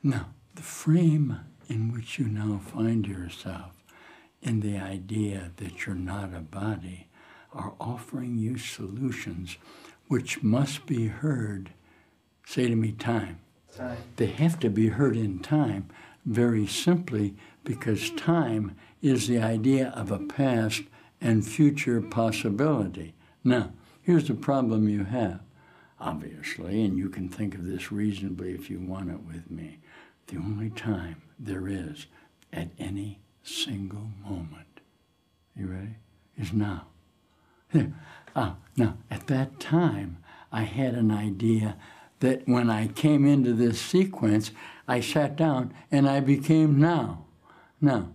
Now, the frame in which you now find yourself in the idea that you're not a body are offering you solutions which must be heard, say to me, time. Time. They have to be heard in time very simply because time is the idea of a past and future possibility. Now, here's the problem you have, obviously, and you can think of this reasonably if you want it with me. The only time there is at any single moment, you ready, is now. Now, at that time, I had an idea that when I came into this sequence, I sat down and I became now. Now,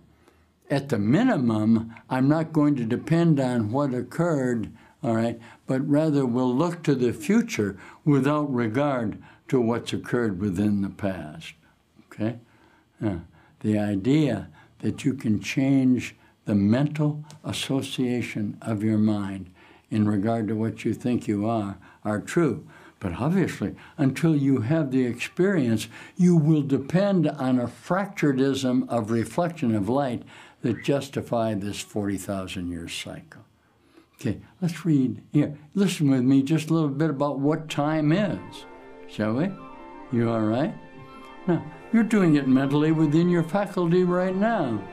at the minimum, I'm not going to depend on what occurred, all right, but rather will look to the future without regard to what's occurred within the past, okay? The idea that you can change the mental association of your mind in regard to what you think you are true. But obviously, until you have the experience, you will depend on a fracturedism of reflection of light that justify this 40,000-year cycle. Okay, let's read here. Listen with me just a little bit about what time is, shall we? You all right? Now, you're doing it mentally within your faculty right now.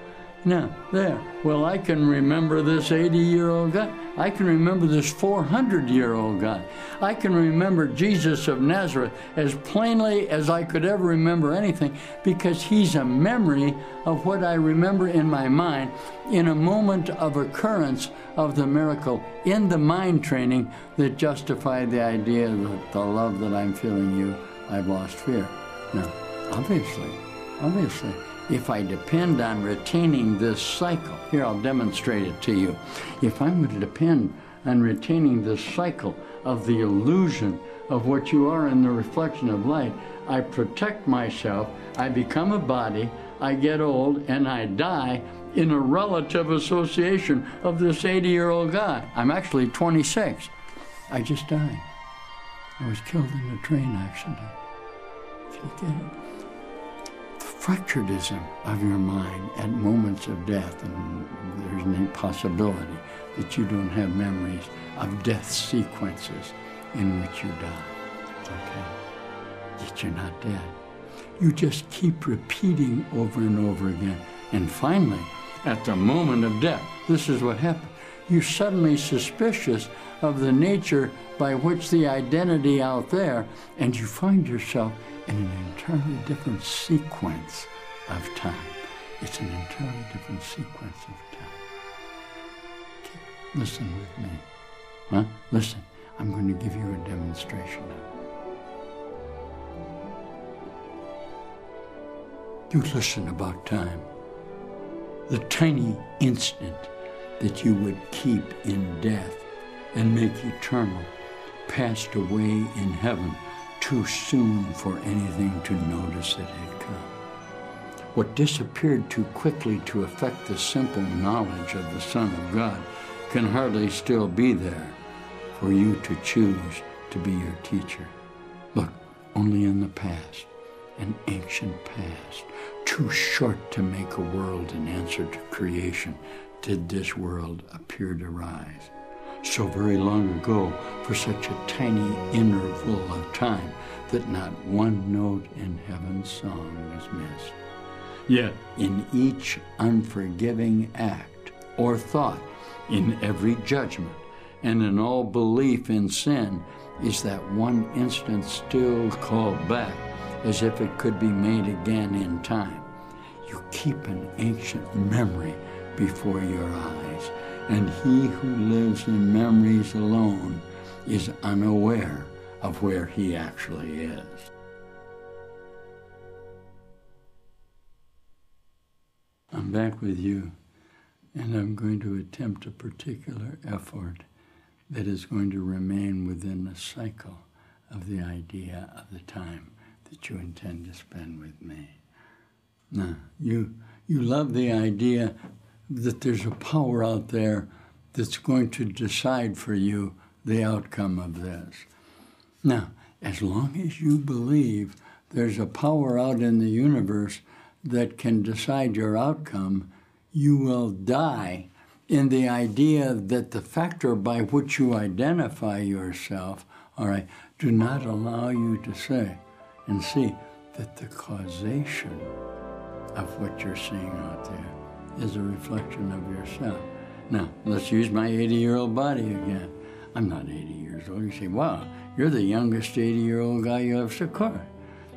Now, there. Well, I can remember this 80-year-old guy. I can remember this 400-year-old guy. I can remember Jesus of Nazareth as plainly as I could ever remember anything because he's a memory of what I remember in my mind in a moment of occurrence of the miracle in the mind training that justified the idea that the love that I'm feeling you, I've lost fear. Now, obviously, if I depend on retaining this cycle, here I'll demonstrate it to you. If I'm going to depend on retaining this cycle of the illusion of what you are in the reflection of light, I protect myself, I become a body, I get old, and I die in a relative association of this 80-year-old guy. I'm actually 26. I just died. I was killed in a train accident. Can you get it? Fracturedism of your mind at moments of death, and there's an possibility that you don't have memories of death sequences in which you die, okay? Yet you're not dead. You just keep repeating over and over again. And finally, at the moment of death, this is what happens. You're suddenly suspicious of the nature by which the identity out there, and you find yourself in an entirely different sequence of time. It's an entirely different sequence of time. Okay, listen with me. Huh? Listen, I'm going to give you a demonstration of it. You listen about time. The tiny instant that you would keep in death and make eternal passed away in heaven too soon for anything to notice it had come. What disappeared too quickly to affect the simple knowledge of the Son of God can hardly still be there for you to choose to be your teacher. Look, only in the past, an ancient past, too short to make a world in answer to creation, did this world appear to rise. So very long ago, for such a tiny interval of time, that not one note in heaven's song was missed. Yet in each unforgiving act or thought, in every judgment, and in all belief in sin, is that one instant still called back as if it could be made again in time. You keep an ancient memory before your eyes, and he who lives in memories alone is unaware of where he actually is. I'm back with you, and I'm going to attempt a particular effort that is going to remain within the cycle of the idea of the time that you intend to spend with me. Now, you love the idea that there's a power out there that's going to decide for you the outcome of this. Now, as long as you believe there's a power out in the universe that can decide your outcome, you will die in the idea that the factor by which you identify yourself, all right, do not allow you to say and see that the causation of what you're seeing out there is a reflection of yourself. Now, let's use my 80-year-old body again. I'm not 80 years old. You say, wow, you're the youngest 80-year-old guy you ever saw.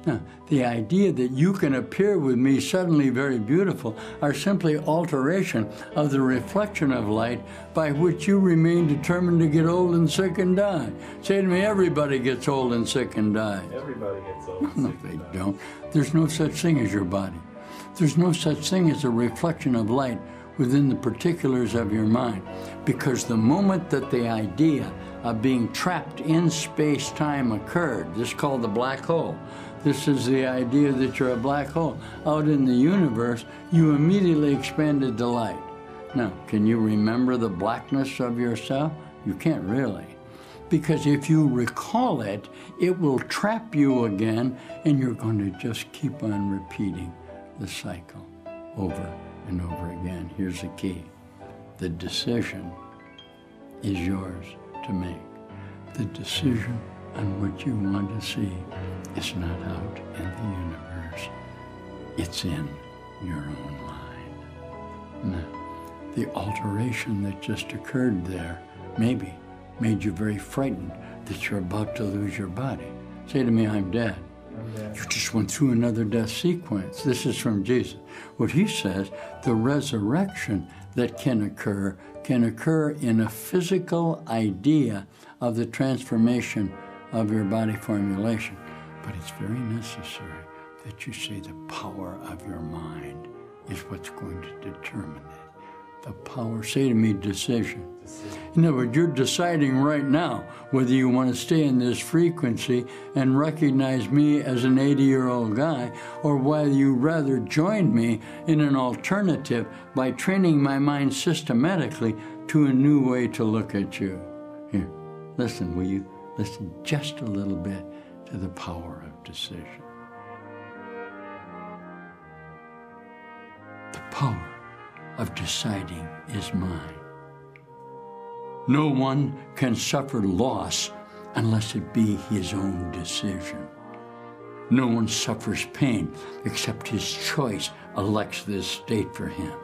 Now, the idea that you can appear with me suddenly very beautiful are simply alteration of the reflection of light by which you remain determined to get old and sick and die. Say to me, everybody gets old and sick and die. Everybody gets old and sick No, they don't. There's no such thing as your body. There's no such thing as a reflection of light within the particulars of your mind, because the moment that the idea of being trapped in space-time occurred, this is called the black hole. This is the idea that you're a black hole. Out in the universe, you immediately expanded to light. Now, can you remember the blackness of yourself? You can't really. Because if you recall it, it will trap you again, and you're going to just keep on repeating the cycle over and over again. Here's the key. The decision is yours to make. The decision on what you want to see is not out in the universe. It's in your own mind. Now, the alteration that just occurred there maybe made you very frightened that you're about to lose your body. Say to me, I'm dead. You just went through another death sequence. This is from Jesus. What he says, the resurrection that can occur in a physical idea of the transformation of your body formulation. But it's very necessary that you say the power of your mind is what's going to determine it. The power, say to me, decision. In other words, you're deciding right now whether you want to stay in this frequency and recognize me as an 80-year-old guy, or whether you rather join me in an alternative by training my mind systematically to a new way to look at you. Here, listen, will you? Listen just a little bit to the power of decision. The power of deciding is mine. No one can suffer loss unless it be his own decision. No one suffers pain except his choice elects this state for him.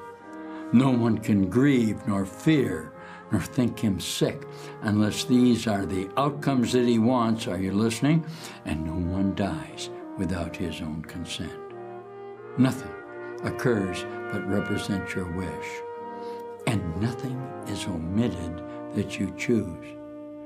No one can grieve nor fear nor think him sick unless these are the outcomes that he wants. Are you listening? And no one dies without his own consent. Nothing occurs but represents your wish, and nothing is omitted that you choose.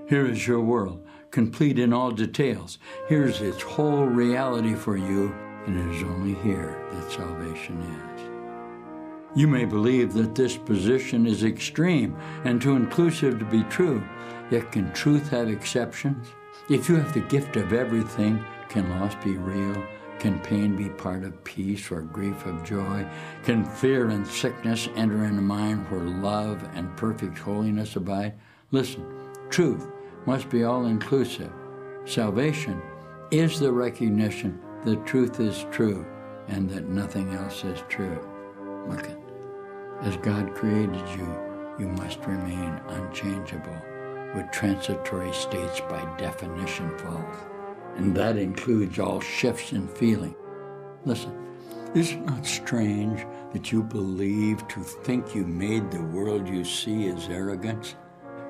Here is your world, complete in all details. Here's its whole reality for you, and it is only here that salvation is. You may believe that this position is extreme and too inclusive to be true, yet can truth have exceptions? If you have the gift of everything, can loss be real? Can pain be part of peace or grief of joy? Can fear and sickness enter in a mind where love and perfect holiness abide? Listen, truth must be all-inclusive. Salvation is the recognition that truth is true and that nothing else is true. Look at, as God created you, you must remain unchangeable, with transitory states by definition false. And that includes all shifts in feeling. Listen, is it not strange that you believe to think you made the world you see as arrogance?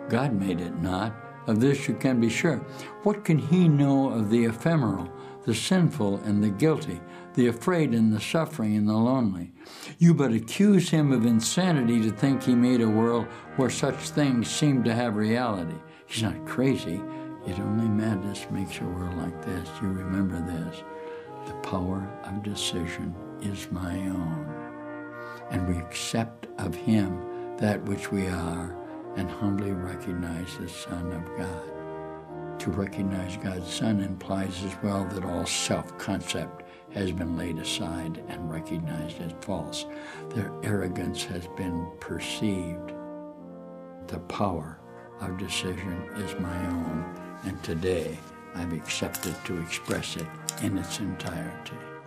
God made it not. Of this you can be sure. What can he know of the ephemeral, the sinful and the guilty, the afraid and the suffering and the lonely? You but accuse him of insanity to think he made a world where such things seem to have reality. He's not crazy. Yet only madness makes a world like this. You remember this. The power of decision is my own. And we accept of him that which we are and humbly recognize the Son of God. To recognize God's Son implies as well that all self-concept has been laid aside and recognized as false. Their arrogance has been perceived. The power of decision is my own, and today I've accepted to express it in its entirety.